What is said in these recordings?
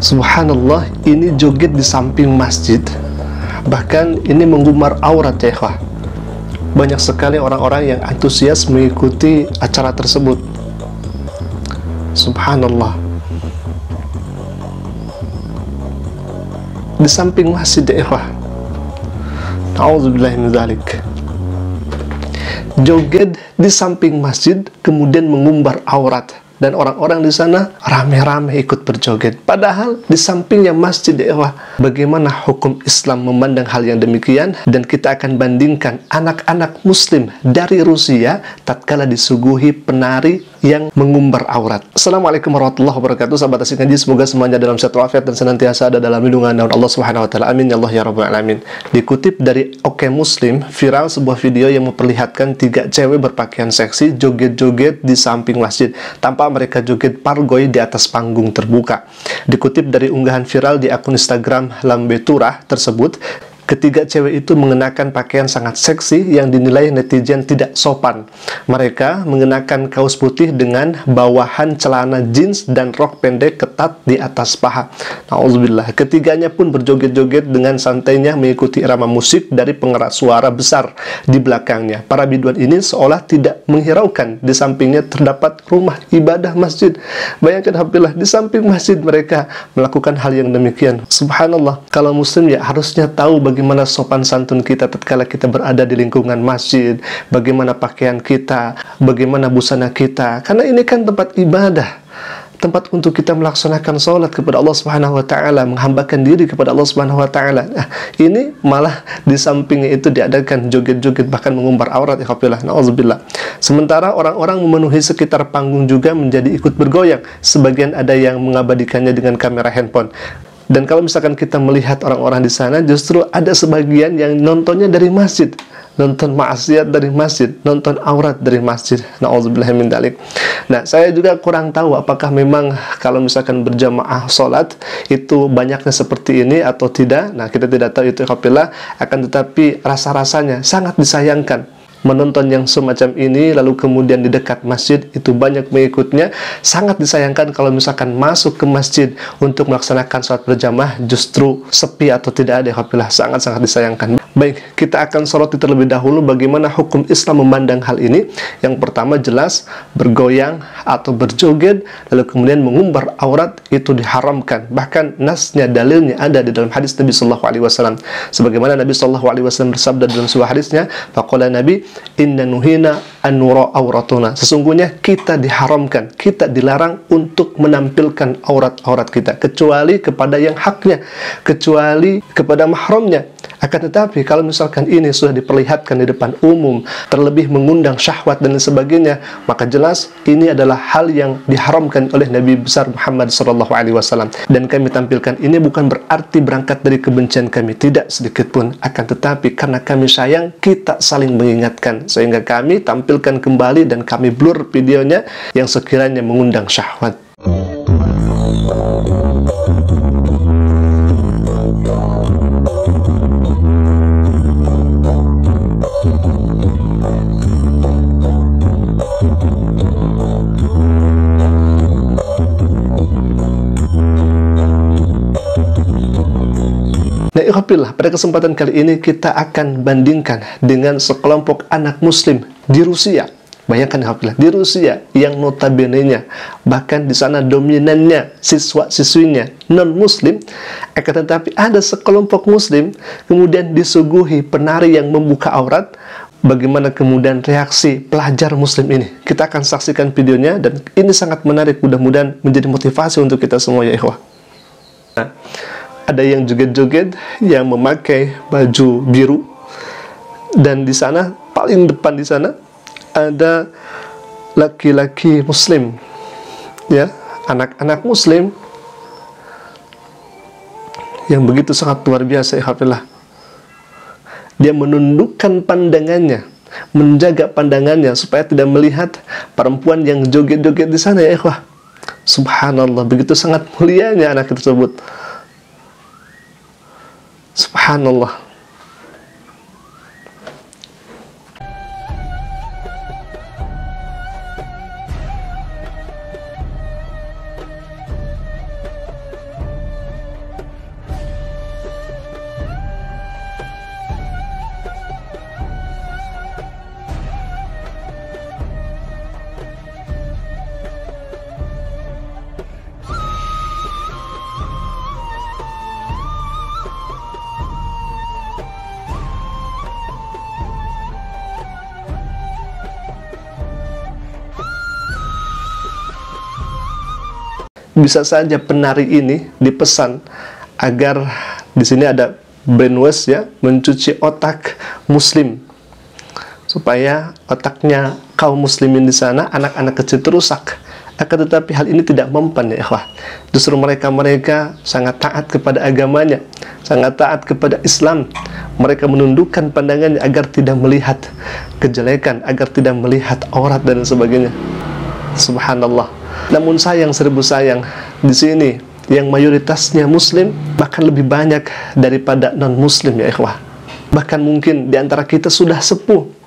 Subhanallah, ini joget di samping masjid. Bahkan ini menggumar aurat ya ikhwah. Banyak sekali orang-orang yang antusias mengikuti acara tersebut. Subhanallah. Di samping masjid ya ikhwah. A'udzubillahi min dzalik. Joget di samping masjid kemudian mengumbar aurat. Dan orang-orang di sana rame-rame ikut berjoget. Padahal di sampingnya masjid ya ikhwah. Bagaimana hukum Islam memandang hal yang demikian? Dan kita akan bandingkan anak-anak muslim dari Rusia tatkala disuguhi penari yang mengumbar aurat. Assalamualaikum warahmatullahi wabarakatuh. Sahabat Asik Ngaji, semoga semuanya dalam sehat walafiat dan senantiasa ada dalam lindungan Allah Subhanahu wa taala. Amin ya Allah ya rabbal alamin. Dikutip dari Oke Muslim, viral sebuah video yang memperlihatkan 3 cewek berpakaian seksi joget-joget di samping masjid tanpa mereka joget pargoy di atas panggung terbuka. Dikutip dari unggahan viral di akun Instagram Lambetura tersebut, ketiga cewek itu mengenakan pakaian sangat seksi yang dinilai netizen tidak sopan. Mereka mengenakan kaos putih dengan bawahan celana jeans dan rok pendek ketat di atas paha. Nauzubillah. Ketiganya pun berjoget-joget dengan santainya mengikuti irama musik dari pengeras suara besar di belakangnya. Para biduan ini seolah tidak menghiraukan di sampingnya terdapat rumah ibadah masjid. Bayangkan Alhamdulillah, di samping masjid mereka melakukan hal yang demikian. Subhanallah. Kalau muslim ya harusnya tahu bagaimana sopan santun kita tatkala kita berada di lingkungan masjid, bagaimana pakaian kita, bagaimana busana kita. Karena ini kan tempat ibadah, tempat untuk kita melaksanakan sholat kepada Allah Subhanahu wa taala, menghambakan diri kepada Allah Subhanahu wa taala. Nah, ini malah di sampingnya itu diadakan joget-joget bahkan mengumbar aurat ya khafilah. Nauzubillah. Sementara orang-orang memenuhi sekitar panggung juga menjadi ikut bergoyang. Sebagian ada yang mengabadikannya dengan kamera handphone. Dan kalau misalkan kita melihat orang-orang di sana, justru ada sebagian yang nontonnya dari masjid, nonton maksiat dari masjid, nonton aurat dari masjid. Na'udzubillah min dzalik. Nah, saya juga kurang tahu apakah memang kalau misalkan berjamaah sholat itu banyaknya seperti ini atau tidak. Nah, kita tidak tahu itu khafilah, akan tetapi rasa-rasanya sangat disayangkan menonton yang semacam ini, lalu kemudian di dekat masjid itu banyak mengikutnya. Sangat disayangkan kalau misalkan masuk ke masjid untuk melaksanakan sholat berjamaah justru sepi atau tidak ada. Alhamdulillah, sangat-sangat disayangkan. Baik, kita akan soroti terlebih dahulu bagaimana hukum Islam memandang hal ini. Yang pertama jelas bergoyang atau berjoget lalu kemudian mengumbar aurat itu diharamkan. Bahkan nasnya, dalilnya ada di dalam hadis Nabi sallallahu alaihi wasallam. Sebagaimana Nabi sallallahu alaihi wasallam bersabda dalam sebuah hadisnya, faqala Nabi, inna nuhina an nura auratuna. Sesungguhnya kita diharamkan, kita dilarang untuk menampilkan aurat-aurat kita kecuali kepada yang haknya, kecuali kepada mahramnya. Akan tetapi kalau misalkan ini sudah diperlihatkan di depan umum, terlebih mengundang syahwat dan sebagainya, maka jelas ini adalah hal yang diharamkan oleh Nabi besar Muhammad SAW. Dan kami tampilkan ini bukan berarti berangkat dari kebencian kami, tidak sedikit pun. Akan tetapi karena kami sayang, kita saling mengingatkan, sehingga kami tampilkan kembali dan kami blur videonya yang sekiranya mengundang syahwat. Nah, ikhwafillah, pada kesempatan kali ini kita akan bandingkan dengan sekelompok anak muslim di Rusia. Bayangkan ikhwafillah, di Rusia yang notabene-nya bahkan di sana dominannya siswa-siswinya non-muslim, akan tetapi ada sekelompok muslim kemudian disuguhi penari yang membuka aurat. Bagaimana kemudian reaksi pelajar muslim ini? Kita akan saksikan videonya dan ini sangat menarik, mudah-mudahan menjadi motivasi untuk kita semua ya ikhwah. Nah, ada yang joget-joget yang memakai baju biru, dan di sana paling depan di sana ada laki-laki muslim, ya, anak-anak muslim yang begitu sangat luar biasa. Alhamdulillah, dia menundukkan pandangannya, menjaga pandangannya supaya tidak melihat perempuan yang joget-joget di sana ya ikhwah. Subhanallah, begitu sangat mulianya anak tersebut. Subhanallah. bisa saja penari ini dipesan agar di sini ada brainwash ya, mencuci otak muslim supaya otaknya kaum muslimin di sana, anak-anak kecil terusak. Akan tetapi hal ini tidak mempan ya ikhwah. Justru mereka sangat taat kepada agamanya, sangat taat kepada Islam. Mereka menundukkan pandangannya agar tidak melihat kejelekan, agar tidak melihat aurat dan sebagainya. Subhanallah. Namun sayang, seribu sayang, di sini yang mayoritasnya muslim bahkan lebih banyak daripada non muslim ya ikhwah. Bahkan mungkin di antara kita sudah sepuh.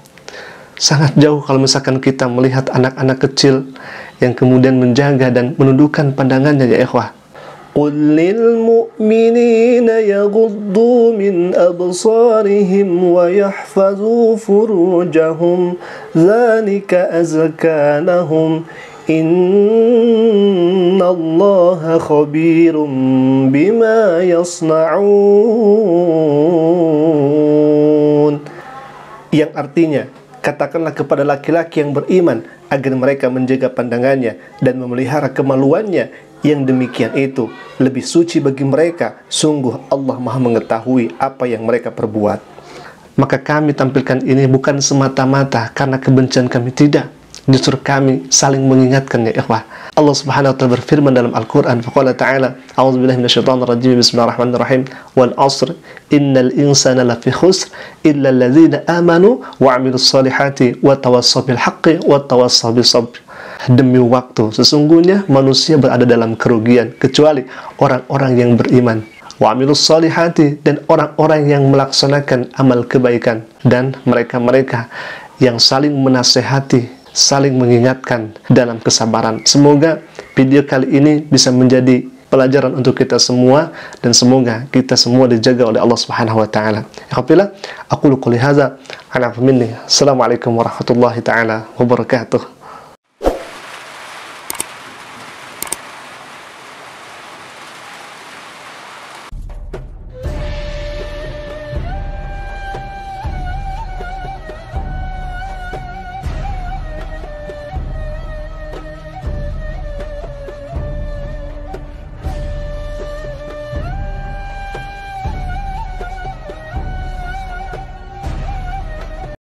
Sangat jauh kalau misalkan kita melihat anak-anak kecil yang kemudian menjaga dan menundukkan pandangannya ya ikhwah. Qul lil mu'minina yaghuddu min absarihim wa yahfazu furujahum dzalika azka lahum innallaha khabirum bima yasna'un. Yang artinya, katakanlah kepada laki-laki yang beriman agar mereka menjaga pandangannya dan memelihara kemaluannya. Yang demikian itu lebih suci bagi mereka. Sungguh Allah Maha mengetahui apa yang mereka perbuat. Maka kami tampilkan ini bukan semata-mata karena kebencian kami, tidak. Justru kami saling mengingatkan ya ikhwah. Allah Subhanahu wa taala berfirman dalam Al-Qur'an, faqala ta'ala, a'udzubillahi minasyaitonir rajim, bismillahirrahmanirrahim, wal 'asr innal insana lafi khusr illa alladzina amanu wa 'amilus solihati wa tawassaw bil haqqi wa tawassaw bis sabr. Demi waktu, sesungguhnya manusia berada dalam kerugian kecuali orang-orang yang beriman, wa 'amilus solihati, dan orang-orang yang melaksanakan amal kebaikan, dan mereka-mereka yang saling menasehati, saling mengingatkan dalam kesabaran. Semoga video kali ini bisa menjadi pelajaran untuk kita semua, dan semoga kita semua dijaga oleh Allah Subhanahu wa taala. Alhamdulillah, aku qouli hadza, ana minni. Assalamualaikum warahmatullahi taala wabarakatuh.